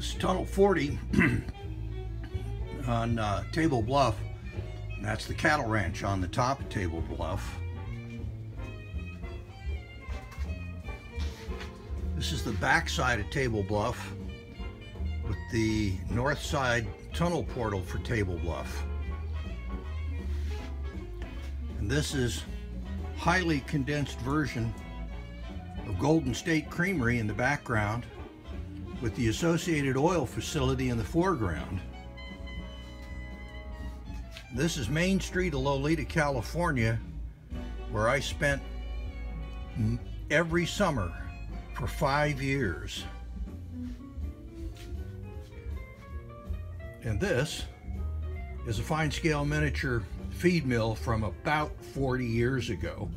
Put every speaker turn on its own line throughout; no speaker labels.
This is Tunnel 40 on Table Bluff. And that's the cattle ranch on the top of Table Bluff. This is the back side of Table Bluff with the north side tunnel portal for Table Bluff. And this is highly condensed version of Golden State Creamery in the background with the associated oil facility in the foreground. This is Main Street of Loleta, California, where I spent every summer for 5 years. And this is a fine scale miniature feed mill from about 40 years ago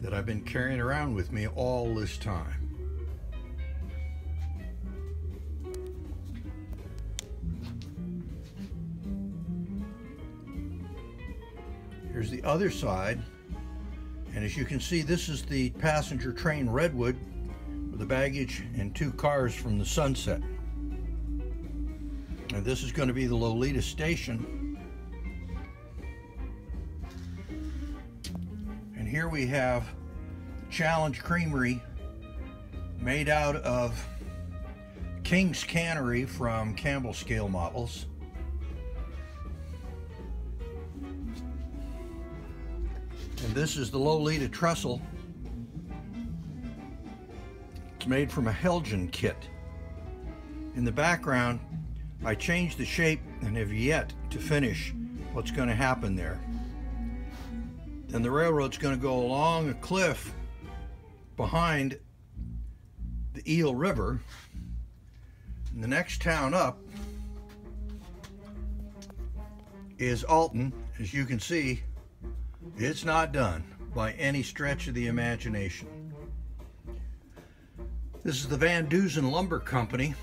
that I've been carrying around with me all this time. Here's the other side, and as you can see, this is the passenger train Redwood with the baggage and 2 cars from the Sunset. And this is going to be the Loleta station. And here we have Challenge Creamery, made out of King's Cannery from Campbell scale models. And this is the Loleta trestle. It's made from a Helgen kit. In the background, I changed the shape and have yet to finish what's going to happen there. Then the railroad's going to go along a cliff behind the Eel River. And the next town up is Alton. As you can see, it's not done by any stretch of the imagination. This is the Van Dusen Lumber Company.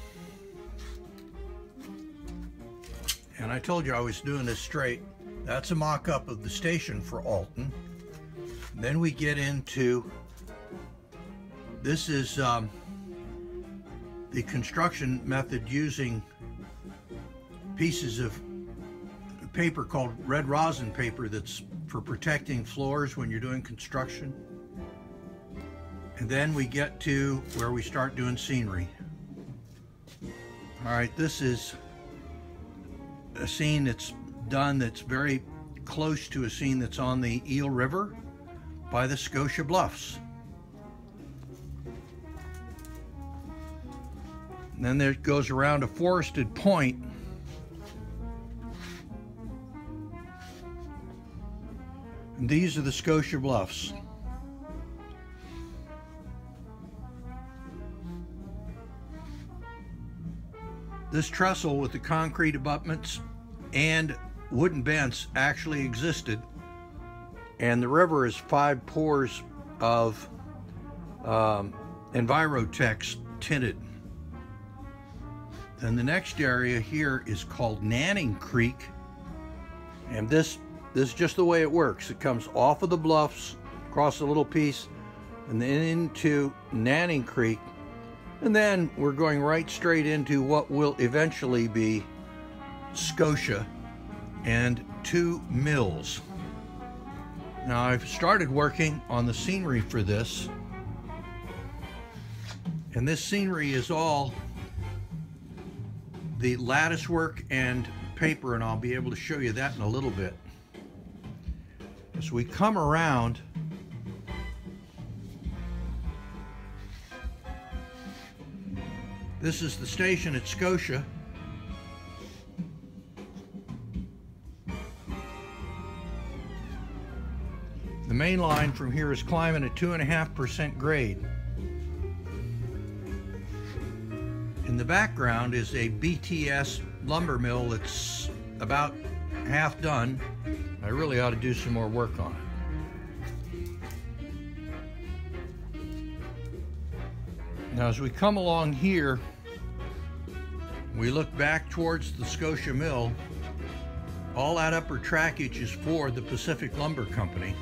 And I told you I was doing this straight. That's a mock-up of the station for Alton. Then we get into, this is the construction method using pieces of paper called red rosin paper that's for protecting floors when you're doing construction. And then we get to where we start doing scenery. All right, this is a scene that's done that's very close to a scene that's on the Eel River by the Scotia Bluffs. And then there goes around a forested point. And these are the Scotia Bluffs. This trestle with the concrete abutments and wooden bents actually existed, and the river is 5 pours of Envirotex tinted. Then the next area here is called Nanning Creek, and this is just the way it works. It comes off of the bluffs, across a little piece, and then into Nanning Creek. And then we're going right straight into what will eventually be Scotia and 2 mills. Now I've started working on the scenery for this. And this scenery is all the lattice work and paper, and I'll be able to show you that in a little bit. As we come around, this is the station at Scotia. The main line from here is climbing at 2.5% grade. In the background is a BTS lumber mill that's about half done. I really ought to do some more work on it. Now as we come along here, we look back towards the Scotia Mill. All that upper trackage is for the Pacific Lumber Company,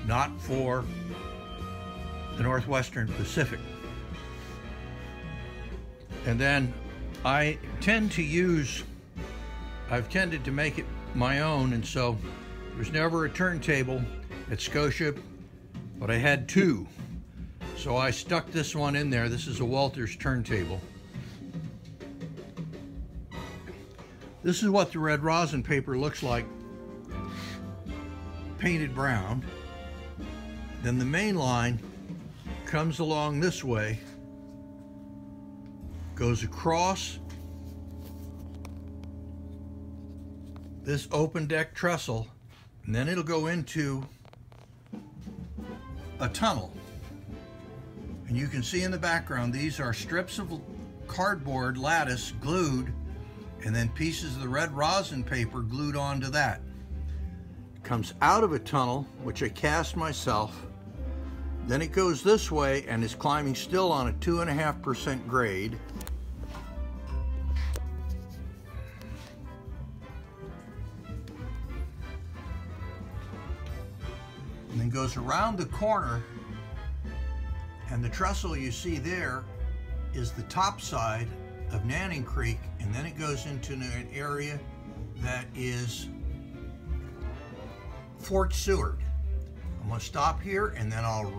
not for the Northwestern Pacific. And then I've tended to make it my own, and so there's never a turntable at Scotia, but I had two. So I stuck this one in there. This is a Walters turntable. This is what the red rosin paper looks like painted brown. Then the main line comes along this way, goes across this open deck trestle, and then it'll go into a tunnel. And you can see in the background, these are strips of cardboard lattice glued, and then pieces of the red rosin paper glued onto that. It comes out of a tunnel, which I cast myself. Then it goes this way and is climbing still on a 2.5% grade. And then goes around the corner, and the trestle you see there is the top side of Nanning Creek, and then it goes into an area that is Fort Seward. I'm going to stop here and then I'll